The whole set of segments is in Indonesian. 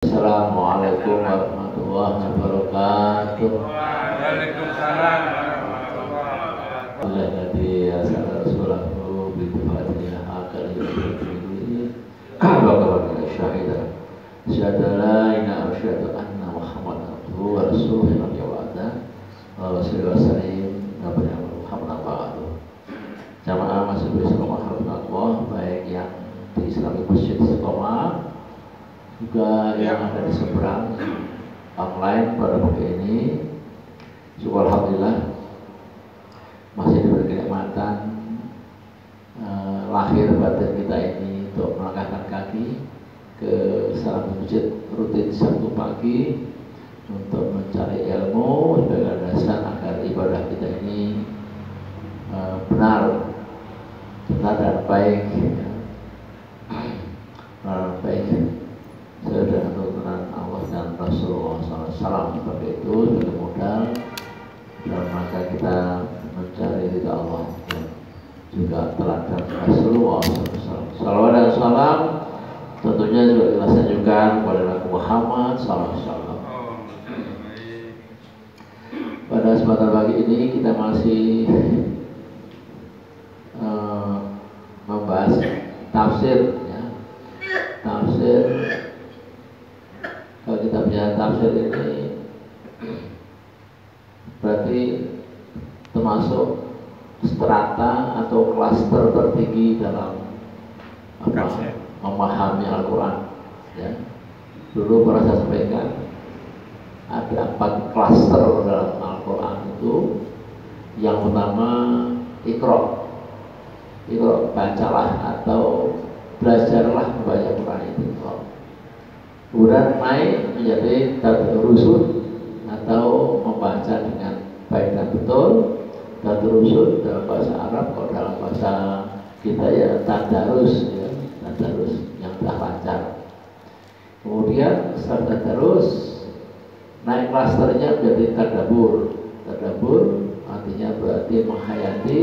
Assalamualaikum warahmatullahi wabarakatuh. Waalaikumsalam warahmatullahi wabarakatuh. Alladzi arsala rasulahu bil huda akal yudhhiru wa kafa syahida. Asyhadu an la ilaha illallah anna Muhammadan abduhu wa rasuluhu wa jamaah masih bersama Allah, baik yang di Islamic Masjid Istiqomah juga yang ada di seberang online pada pagi ini. Syukur alhamdulillah masih diberi kenikmatan lahir batin kita ini untuk melangkahkan kaki ke salah masjid rutin Sabtu pagi untuk mencari ilmu sebagai dasar agar ibadah kita ini benar dan baik, baik sesuai tuntunan Allah dan Rasulullah SAW. Seperti itu sebagai modal dalam rangka kita mencari ridha Allah dan juga teladan Rasulullah SAW. Salawat dan salam tentunya juga kita sajukan kepada Nabi Muhammad SAW. Pada kesempatan pagi ini kita masih membahas tafsir, ya. Tafsir, kalau kita punya tafsir ini berarti termasuk strata atau klaster tertinggi dalam memahami Al-Quran, ya. Dulu pernah saya sampaikan ada 4 klaster dalam Al-Quran itu. Yang pertama Iqra, bacalah atau belajarlah membaca Quran itu. Kemudian naik menjadi tadrusun atau membaca dengan baik dan betul. Tadrusun dalam bahasa Arab, kalau dalam bahasa kita ya tadarus, ya, tadarus yang telah lancar. Kemudian setelah tadarus naik klasternya menjadi tadabbur. Tadabbur artinya berarti menghayati,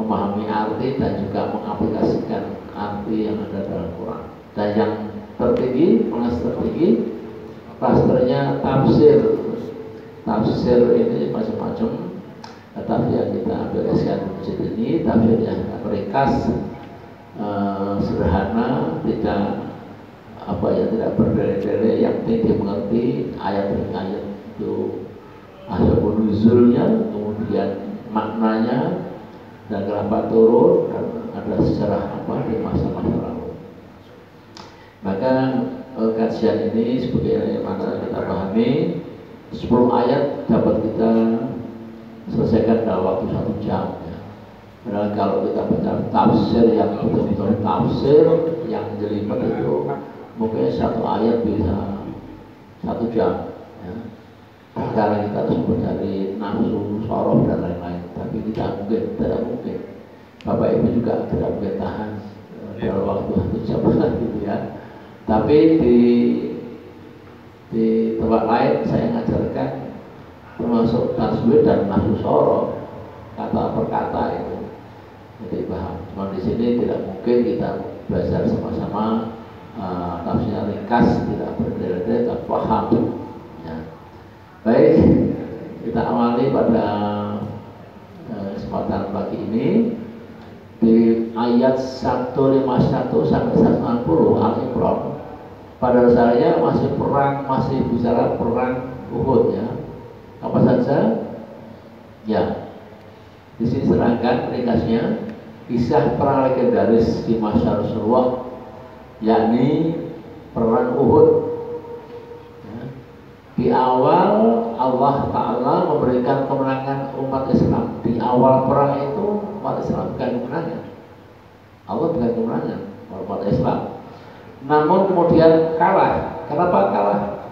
memahami arti dan juga mengaplikasikan arti yang ada dalam Quran. Dan yang tertinggi, kelas tertinggi, klasternya tafsir. Tafsir ini macam-macam. Tafsir yang kita aplikasikan di masjid ini, tafsir yang ringkas, sederhana, tidak tidak berdele-dele, yang penting dimengerti ayat demi ayat itu asbabun nuzulnya, kemudian maknanya, dan kenapa turun, dan ada sejarah apa di masa-masa lalu. Maka kajian ini sebagai mana kita pahami 10 ayat dapat kita selesaikan dalam waktu 1 jam, ya. Padahal kalau kita baca tafsir yang betul-betul tafsir yang jelimet itu mungkin 1 ayat bisa 1 jam, ya. Karena kita harus mencari nafsu, sorof dan lain-lain. Tapi tidak mungkin. Bapak Ibu juga tidak mungkin tahan dalam waktu 1 jam gitu, ya. Tapi di tempat lain saya mengajarkan termasuk tasbih dan nafsu sorof, kata per kata itu. Jadi paham. Cuma di sini tidak mungkin kita belajar sama-sama tafsirnya ringkas, tidak berdele-dele, tak paham. Baik, kita awali pada kesempatan pagi ini di ayat 151 sampai 160 Al-Imran. Pada dasarnya masih bicara perang Uhud, ya. Apa saja? Ya, di sini serangkan ringkasnya kisah perang legendaris di masa Rasulullah, yakni perang Uhud. Di awal Allah Ta'ala memberikan kemenangan umat Islam. Di awal perang itu umat Islam bukan kemenangan. Allah bukan kemenangan umat Islam. Namun kemudian kalah. Kenapa kalah?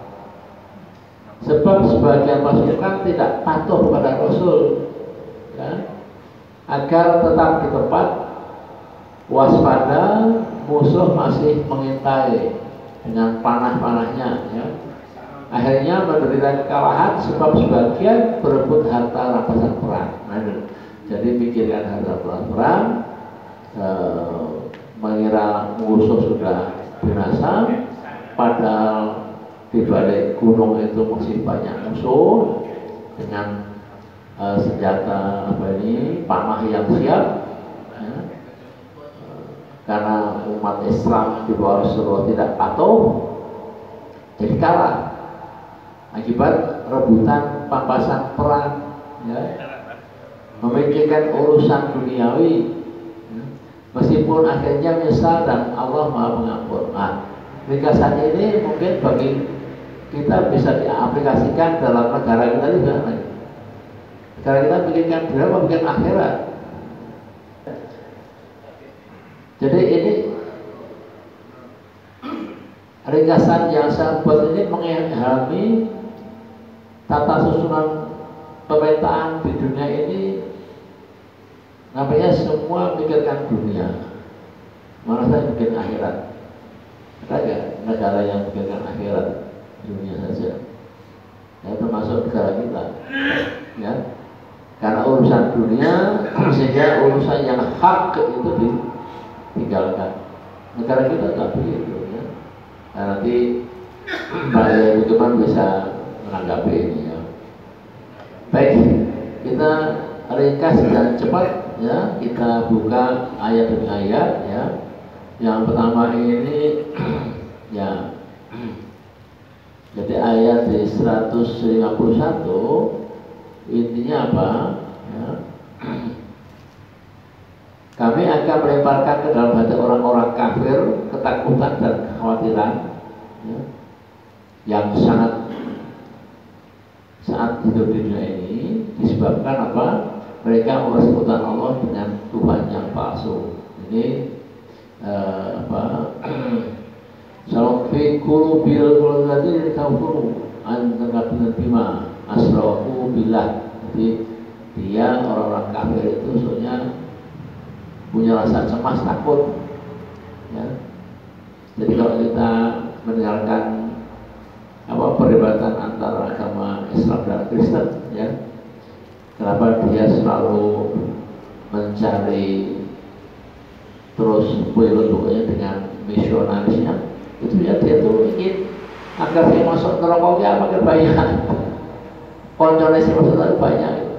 Sebab sebagian pasukan tidak patuh kepada Rasul, ya, agar tetap di tempat waspada, musuh masih mengintai dengan panah-panahnya, ya. Akhirnya menderita kekalahan sebab sebagian berebut harta rampasan perang. Jadi pikirkan harta perang, mengira musuh sudah binasa, padahal di balik gunung itu masih banyak musuh dengan senjata panah yang siap, ya. Karena umat Islam di bawah Rasulullah tidak patuh, jadi kalah akibat rebutan pampasan perang, ya. Memikirkan urusan duniawi, ya. Meskipun akhirnya menyesal dan Allah Maha Pengampun. Nah, ringkasan ini mungkin bagi kita bisa diaplikasikan dalam negara kita juga. Negara kita bikinkan dunia apa bikin akhirat. Jadi ini ringkasan yang saya buat ini mengalami tata susunan pemerintahan di dunia ini. Namanya semua pikirkan dunia, malah saya bikin akhirat. Ada negara yang pikirkan akhirat, dunia saja, ya, termasuk negara kita, ya. Karena urusan dunia sehingga urusan yang hak itu ditinggalkan. Negara kita tak begitu, ya. Nah, nanti Pak Budiman bisa menanggapi ini, ya. Baik, kita ringkas dan cepat, ya. Kita buka ayat demi ayat, ya. Yang pertama ini ya, jadi ayat di 151 intinya apa, ya? Kami akan melemparkan ke dalam hati orang-orang kafir ketakutan dan kekhawatiran, ya, yang sangat saat hidup di dunia ini disebabkan apa? Mereka mempersekutukan Allah dengan Tuhan yang palsu. Ini Salam fi qulubil ladzi kafuru an taqabbil bima asrafu billah. Jadi dia orang-orang kafir itu soalnya punya rasa cemas takut, ya. Jadi kalau kita mendengarkan perdebatan antara agama Islam dan Kristen, ya, kenapa dia selalu mencari terus pokoknya dengan misionarisnya, itu ya dia tuh ingin agar dia masuk neraka makin banyak, konsolasi masuk banyak.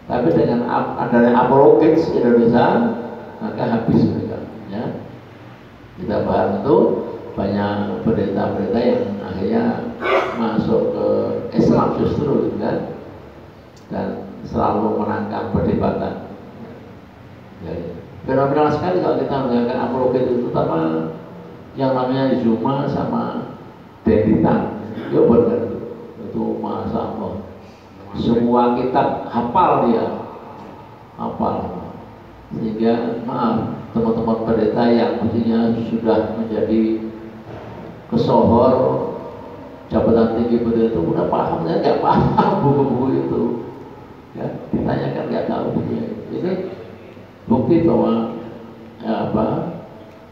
Tapi dengan adanya apologis Indonesia, maka habis mereka, ya. Kita paham itu banyak pendeta-pendeta yang akhirnya masuk ke Islam justru, kan, dan selalu menangkap perdebatan, ya. Fenomenal sekali kalau kita mendengarkan apologet itu, terutama yang namanya Zuma sama Denditan, ya benar itu Masya Allah, semua kitab hafal dia, hafal, sehingga maaf teman-teman pendeta yang mestinya sudah menjadi kesohor jabatan tinggi pendeta itu udah paham, saya nggak paham buku-buku itu, ya, ditanyakan nggak tahu bukunya. Ini bukti bahwa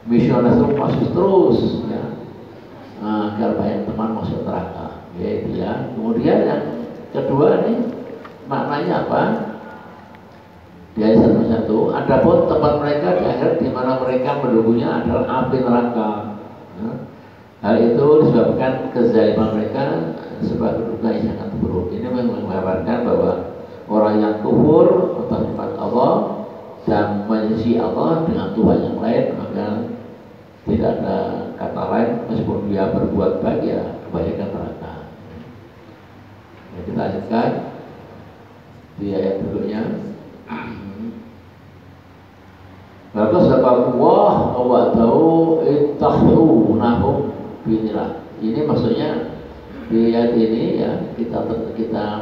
misionaris itu masuk terus, ya, agar banyak teman masuk neraka, ya itu, ya. Kemudian yang kedua nih maknanya apa? Di ayat 1, adapun tempat mereka di akhirat di mana mereka menunggunya adalah api neraka. Ya. Hal itu disebabkan kezaliman mereka sebab kedudukan yang sangat buruk. Ini menggambarkan bahwa orang yang kufur atas nikmat Allah dan menyisi Allah dengan Tuhan yang lain, maka tidak ada kata lain meskipun dia berbuat baik, ya kebanyakan neraka. Ya, kita lanjutkan di ayat berikutnya. Maka Allah tahu ittahu nahum binilah. Ini maksudnya di ayat ini, ya, kita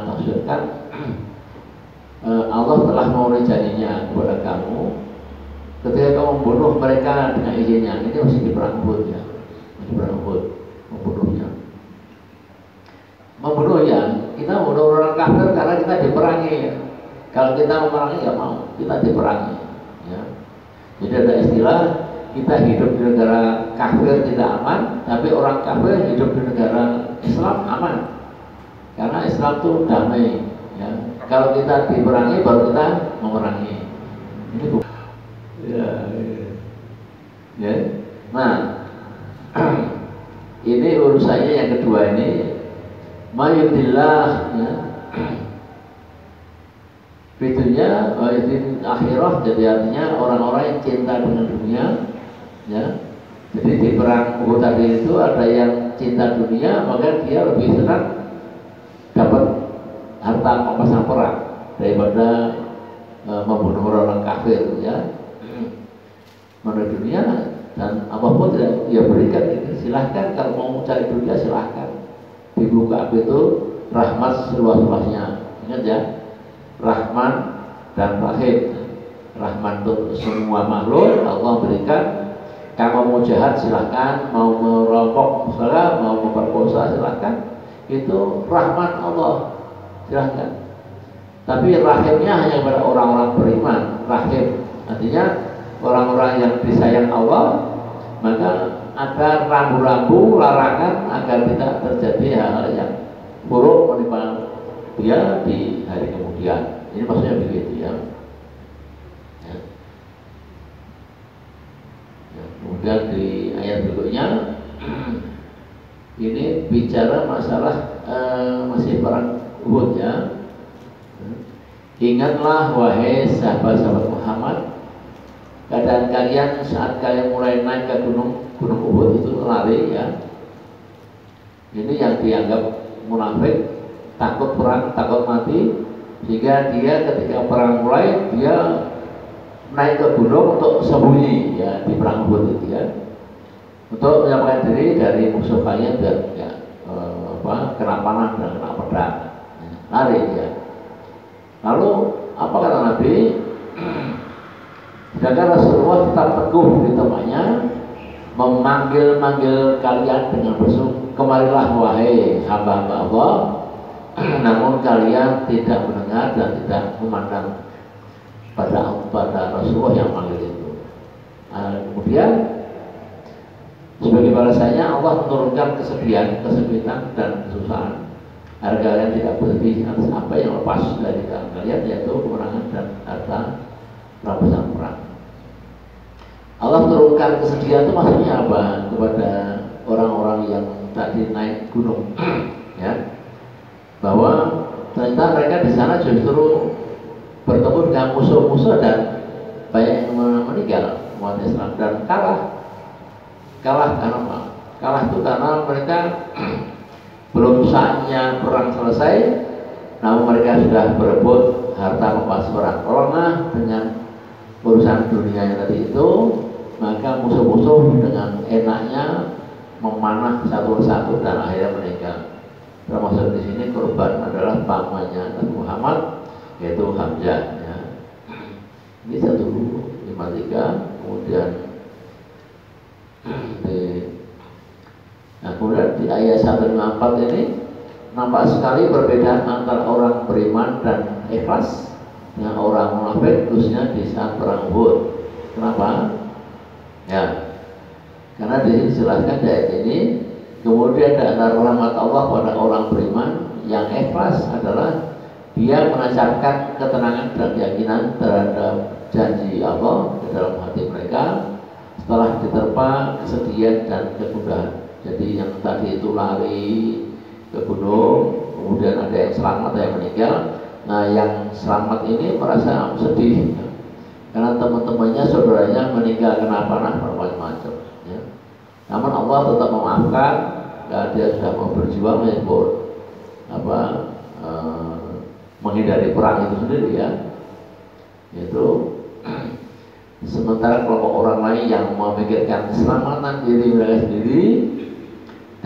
maksudkan Allah telah memberi janjinya kepada kamu ketika kamu membunuh mereka dengan izinnya. Ini masih di perang Uhud, ya, masih perang Uhud, membunuhnya. Membunuh, ya, kita membunuh orang kafir karena kita diperangi, ya. Kalau kita memerangi nggak mau, kita diperangi, ya. Jadi ada istilah kita hidup di negara kafir tidak aman, tapi orang kafir hidup di negara Islam aman, karena Islam itu damai, ya. Kalau kita diperangi baru kita memerangi. Ini bukan, ya, ya. Nah, ini urusannya yang kedua ini mayutillah ya. Fitunya di akhirah, jadi artinya orang-orang yang cinta dengan dunia ya. Jadi di perang Uhud tadi itu ada yang cinta dunia, maka dia lebih senang dapat harta rampasan perang daripada membunuh orang kafir ya. Menurut dunia dan apapun tidak dia berikan itu, silahkan kalau mau cari dunia silahkan. Dibuka itu rahmat seluas-luasnya. Ingat ya, Rahman dan Rahim. Rahman untuk semua makhluk Allah berikan. Kamu mau jahat silahkan, mau merampok silahkan, mau memperkosa silahkan. Itu rahmat Allah, silahkan. Tapi rahimnya hanya pada orang-orang beriman. Rahim artinya orang-orang yang disayang Allah, maka ada rambu-rambu larangan agar tidak terjadi hal yang buruk menimpa dia di hari kemudian. Ini maksudnya begitu ya. Kemudian di ayat berikutnya ini bicara masalah masih perang Uhud ya. Ingatlah wahai sahabat-sahabat Muhammad, keadaan kalian saat kalian mulai naik ke gunung Uhud itu lari ya. Ini yang dianggap munafik, takut perang, takut mati, sehingga dia ketika perang mulai dia naik ke gunung untuk sembunyi ya di perang Uhud itu ya, untuk menyelamatkan diri dari musuh kalian dan ya, kena panah dan kena pedang ya, lari dia. Lalu apa kata Nabi? Sedangkan Rasulullah tetap teguh di tempatnya, memanggil-manggil kalian dengan berseru, kemarilah wahai hamba-hamba Allah. Namun kalian tidak mendengar dan tidak memandang pada Rasulullah yang manggil itu. Kemudian sebagai balasannya Allah menurunkan kesedihan, kesempitan dan kesusahan agar kalian tidak berhenti atas apa yang lepas dari tangan kalian, yaitu kemenangan dan harta rampasan perang. Allah turunkan kesedihan itu maksudnya apa? Kepada orang-orang yang tadi naik gunung ya, bahwa ternyata mereka di sana justru bertemu dengan musuh-musuh dan banyak yang meninggal umat Islam dan kalah karena apa? Kalah itu karena mereka belum saatnya perang selesai, namun mereka sudah berebut harta rampasan perang. Karena dengan urusan dunia yang tadi itu, maka musuh-musuh dengan enaknya memanah satu persatu dan akhirnya meninggal. Termasuk di sini korban adalah pamannya Nabi Muhammad, yaitu Hamzah ya. Ini 153. Kemudian di ayat 154 ini nampak sekali perbedaan antara orang beriman dan ikhlas dengan orang munafik, khususnya di saat perang Uhud. Kenapa? Ya, karena dijelaskan di ayat ini. Kemudian ada rahmat Allah pada orang beriman yang ikhlas adalah dia menancapkan ketenangan dan keyakinan terhadap janji Allah ke dalam hati mereka setelah diterpa kesedihan dan kegundahan. Jadi yang tadi itu lari ke gunung, kemudian ada yang selamat, ada yang meninggal. Nah, yang selamat ini merasa sedih ya, karena teman-temannya, saudaranya meninggal kena panah macam-macam ya. Namun Allah tetap memaafkan, ya, dia sudah mau berjuang meskipun menghindari perang itu sendiri ya. Itu sementara kelompok orang lain yang memikirkan keselamatan diri mereka sendiri,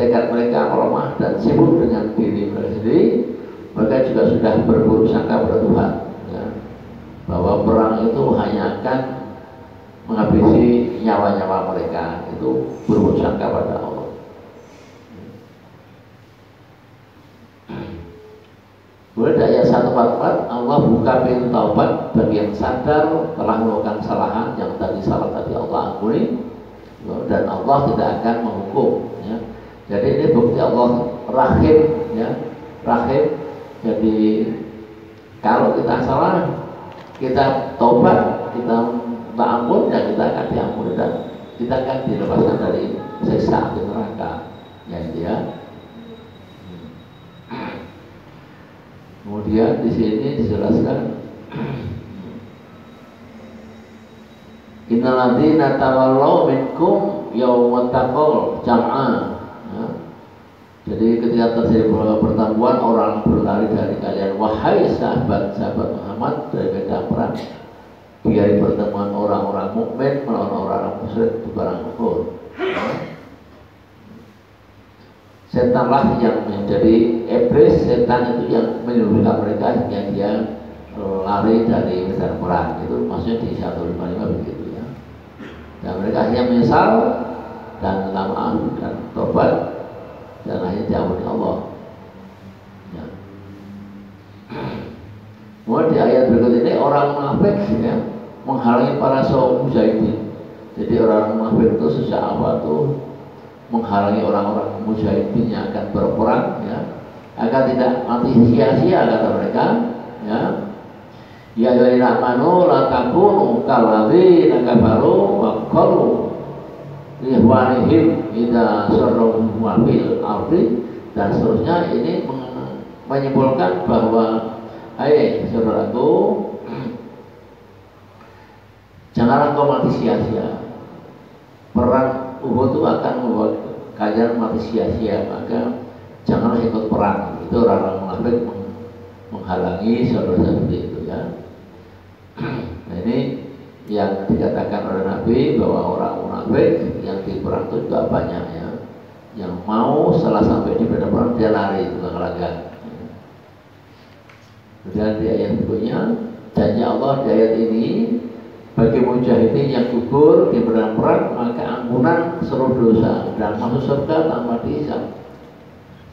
tekad mereka melemah dan sibuk dengan diri mereka sendiri, mereka juga sudah berburuk sangka pada Tuhan ya, bahwa perang itu hanya akan menghabisi nyawa-nyawa mereka. Itu berburuk sangka pada Allah. Kemudian di ayat 144 Allah buka pintu taubat bagi yang sadar telah melakukan kesalahan yang tadi salah tadi Allah ampuni, dan Allah tidak akan menghukum ya. Jadi ini bukti Allah rahim ya, rahim. Jadi kalau kita salah, kita taubat, kita minta ampun, ya kita akan diampuni dan kita akan dilepaskan dari siksa di neraka ya dia. Kemudian di sini dijelaskan innal ladzina tawallaw minkum yawmat taqal jam'a. Ya. Jadi ketika terjadi pertemuan orang berlari dari kalian, wahai sahabat-sahabat Muhammad dari medan perang, biar pertemuan orang-orang mukmin melawan orang-orang musyrik di perang Uhud. Setanlah yang menjadi iblis, setan itu yang menyuruhkan mereka hingga dia lari dari medan perang. Itu maksudnya di 155 begitu ya. Dan mereka hanya menyesal dan minta maaf dan tobat dan akhirnya diampuni Allah. Ya. Kemudian di ayat berikut ini orang munafik ya, menghalangi para saum mujahidin. Jadi orang munafik itu sejak awal itu menghalangi orang-orang mujahidin yang akan berperang ya, agar tidak mati sia-sia kata mereka ya. Ya ayyuhallazina amanu la takunu kalladzina kafaru wa qalu li ikhwanihim idza sarru fil ardi, dan seterusnya. Ini menyimpulkan bahwa hai saudaraku, janganlah kau mati sia-sia. Perang Uhud itu akan membuat kalian mati sia-sia, maka janganlah ikut perang. Itu orang-orang munafik menghalangi saudara seperti itu ya. Nah ini yang dikatakan oleh Nabi bahwa orang munafik yang di perang itu juga banyak ya, yang mau setelah sampai di medan perang dia lari itu laga. Kemudian di ayat berikutnya janji Allah di ayat ini, bagi mujahidin yang gugur di medan perang maka ampunan seluruh dosa dan masuk surga tanpa dihisab.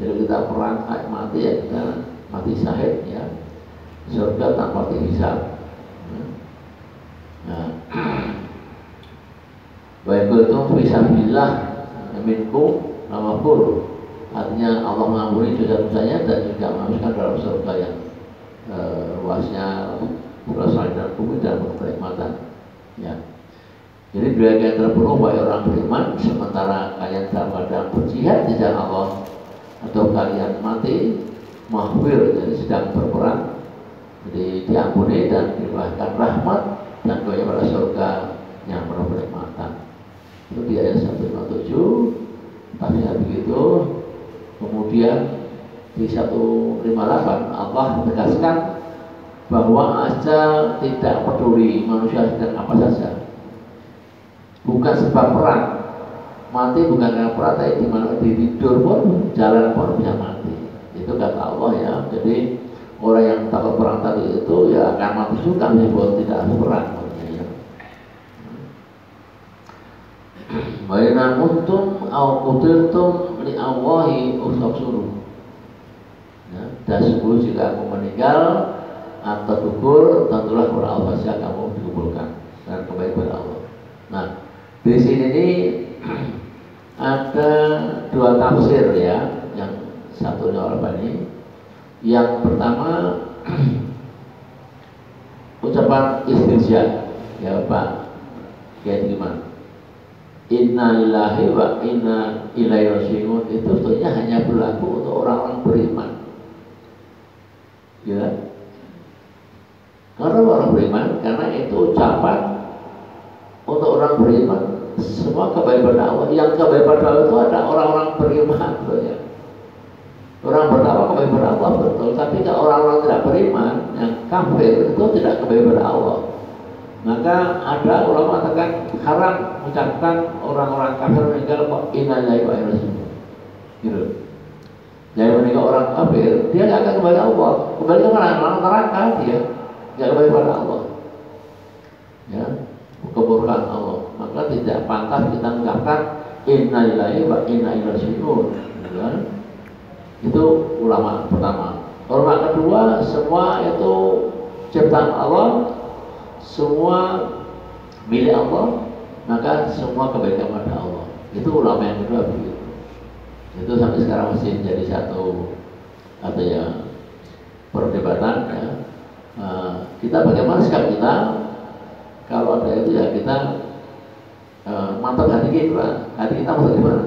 Jadi kita perang mati ya kita mati syahid ya, surga tanpa dihisab. Nah, baik itu fisabilillah minkum nawafur, artinya Allah mengampuni dosa-dosanya dan juga memasukkan dalam surga yang luasnya berasal dari bumi dan kenikmatan. Ya. Jadi bila kalian terpenuh wahai orang beriman, sementara kalian dalam keadaan berjihad di jalan Allah, atau kalian mati mahfir, jadi sedang berperang, jadi diampuni dan diberikan rahmat dan kaya pada surga yang penuh kenikmatan. Itu di ayat 157. Tapi begitu. Kemudian di 158 Allah menegaskan bahwa ajal tidak peduli manusia sedang apa saja. Bukan sebab perang, mati bukan karena perang, tapi di mana di tidur pun, jalan pun bisa mati. Itu kata Allah ya. Jadi orang yang takut perang tadi itu ya akan mati juga meskipun tidak ada perang. Ya. Baina mutum au qutiltum li Allahi usabsuru. Ya, dan sungguh jika aku meninggal atau gugur, tentulah kepada Allah saja kamu dikumpulkan dan kembali kepada Allah. Nah, di sini ini ada dua tafsir ya, yang satunya Al-Albani. Yang pertama ucapan istinja ya Pak, kayak gimana? Inna lillahi wa inna ilaihi raji'un itu sebetulnya hanya berlaku untuk orang-orang beriman. Ya. Karena orang beriman, karena itu ucapan untuk orang beriman, semua kembali pada Allah. Yang kembali pada Allah itu ada orang-orang beriman ya. Orang bertakwa kembali pada Allah betul, tapi kalau orang-orang tidak beriman, yang kafir itu tidak kembali pada Allah. Maka ada ulama mengatakan haram mengucapkan orang-orang kafir meninggal kok inna lillahi wa inna ilaihi raji'un. Gitu. Jadi meninggal orang kafir, dia tidak akan kembali Allah. Kembali ke mana? Neraka dia. Tidak kembali pada Allah. Ya, keburukan Allah. Maka tidak pantas kita mengucapkan inna lillahi wa inna ilaihi raji'un. Ya. Itu ulama pertama. Ulama kedua, semua itu ciptaan Allah, semua milik Allah, maka semua kebaikan pada Allah. Itu ulama yang kedua begitu. Itu sampai sekarang masih menjadi satu atau ya perdebatan ya. Kita bagaimana sikap kita kalau ada itu ya kita mantap hati kita mau gimana?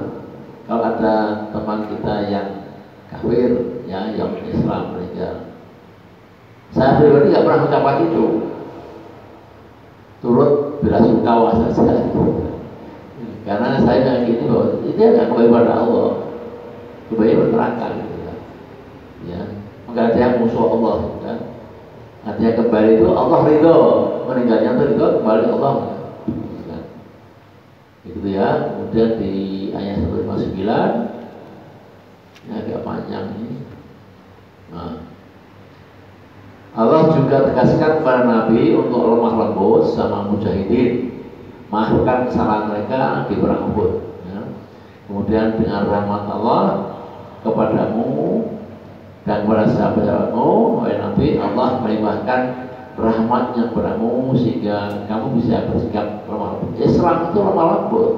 kalau ada teman kita yang kafir, ya, yang Islam meninggal, saya pribadi nggak pernah ucapkan itu, turut belasungkawa saja, karena saya meyakini bahwa itu akan kembali pada Allah, kembali berneraka, gitu ya. Ya, maka ada yang musuh Allah, ya. Artinya kembali itu Allah ridho, meninggalnya itu ridho, kembali Allah. Ya. Gitu ya. Kemudian di ayat 159, ini agak panjang ini. Nah, Allah juga tegaskan kepada Nabi untuk lemah lembut sama mujahidin, maafkan kesalahan mereka di perang Uhud. Ya. Kemudian dengan rahmat Allah kepadamu dan kepada sahabat-sahabatmu, wahai Nabi, Allah melimpahkan rahmatnya kepadamu sehingga kamu bisa bersikap lemah lembut. Islam itu lemah lembut.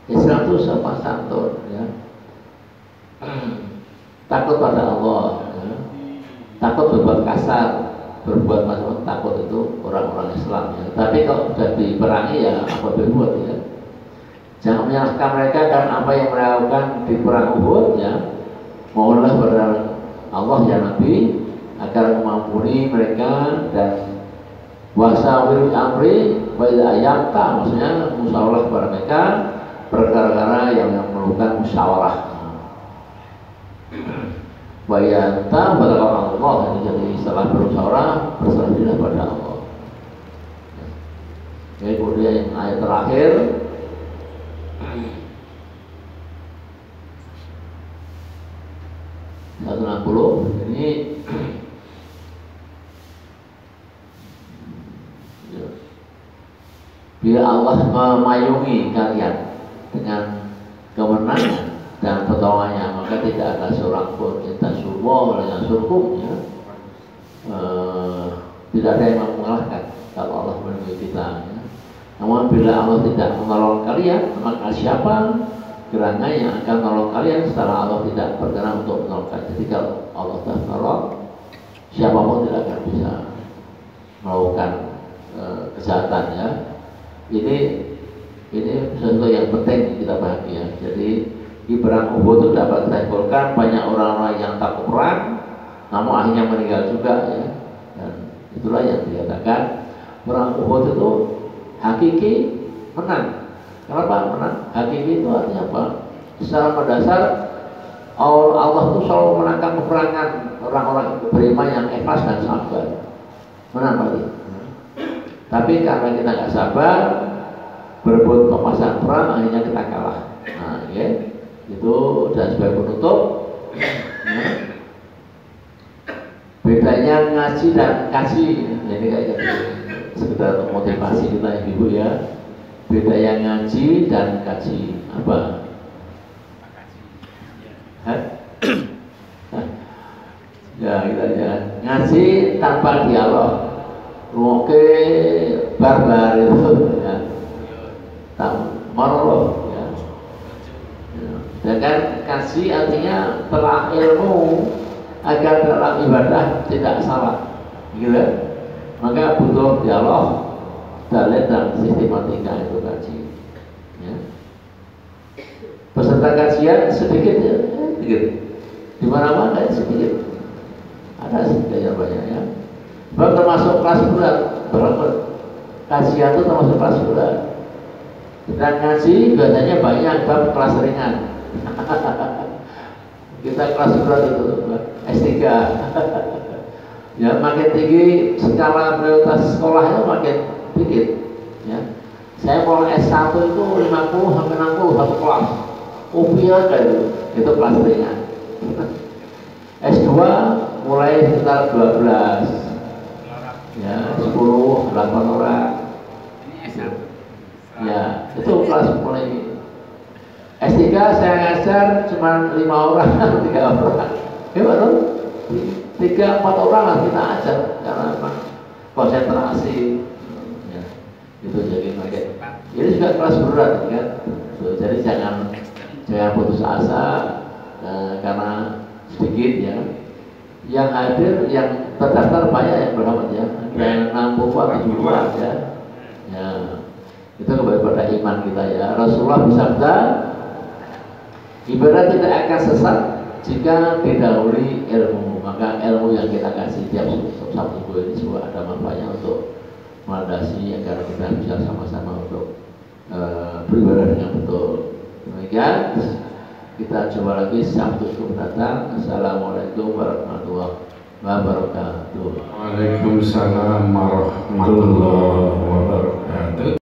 Islam itu sopan santun, ya. Takut pada Allah, ya. Takut berbuat kasar, berbuat macam-macam, takut itu orang-orang Islam, ya. Tapi kalau sudah diperangi, ya apa berbuat, ya. Jangan menyalahkan mereka karena apa yang mereka lakukan di perang Uhud, ya. Mohonlah kepada Allah ya Nabi agar mengampuni mereka dan wasawil amri wa idza ayata, maksudnya musyawarah kepada mereka perkara-perkara yang memerlukan musyawarah. Wa yanta pada Allah, jadi setelah bermusyawarah berserah diri pada Allah. Ya, kemudian ayat terakhir, ayat 160 ini bila Allah memayungi kalian dengan kemenangan dan pertolongannya, maka tidak ada seorang pun intasyullah yang surkum, ya. Tidak ada yang mengalahkan kalau Allah melindungi kita, ya. Namun bila Allah tidak menolong kalian, maka siapa gerangan yang akan menolong kalian setelah Allah tidak berkenan untuk menolong kalian. Jadi kalau Allah tidak menolong, siapapun tidak akan bisa melakukan kejahatan, ya. Ini sesuatu yang penting kita pahami, ya. Jadi di perang Uhud itu dapat kita simpulkan banyak orang-orang yang takut perang, namun akhirnya meninggal juga, ya. Dan itulah yang dikatakan perang Uhud itu hakiki menang. Kenapa menang? Hakiki itu artinya apa? Secara mendasar Allah itu selalu menangkan peperangan orang-orang beriman yang ikhlas dan sabar. Menang berarti. Tapi karena kita nggak sabar, berebut pemasan perang, akhirnya kita kalah. Nah, ya, itu dan sebagai penutup, ya, bedanya ngaji dan kaji, ini kayak gitu. Sekedar untuk motivasi kita ibu ya. Beda yang ngaji dan kaji apa? Hah? Ya kita ya ngaji tanpa dialog, oke barbar itu, ya. Monolog, ya. Sedangkan kaji artinya telah ilmu agar dalam ibadah tidak salah, gitu. Maka butuh dialog, dalil dan sistematika itu kaji, ya. Peserta kajian sedikit, ya, sedikit. Di mana-mana sedikit. Ada sedikit banyak, ya. Sebab termasuk kelas berat, berapa? Kajian itu termasuk kelas berat. Dan ngaji biasanya banyak bab kelas ringan. Kita kelas berat itu S3. Ya, makin tinggi skala prioritas sekolahnya makin dikit, ya. Saya mau S1 itu 50 sampai 60 satu kelas. UPIA kayak itu kelas ringan. S2 mulai sekitar 12, ya, 10, 8 orang. Ya, itu kelas mulai. S3 saya ngajar cuma 5 orang, 3 orang. Ya, baru 3-4 orang lah kita ajar karena memang konsentrasi, ya. Itu jadi makin. Ini juga kelas berat, kan. Jadi jangan putus asa karena sedikit, ya. Yang hadir, yang terdaftar banyak yang berapa, ya. Yang 60 atau 70-an, ya. Ya. Itu kembali pada iman kita, ya. Rasulullah bersabda, Ibadah tidak akan sesat jika didahului ilmu. Maka ilmu yang kita kasih tiap Sabtu ini juga ada manfaatnya untuk melandasi agar kita bisa sama-sama untuk beribadah dengan betul. Demikian kita coba lagi Sabtu mendatang. Assalamualaikum warahmatullahi wabarakatuh. Waalaikumsalam warahmatullahi wabarakatuh.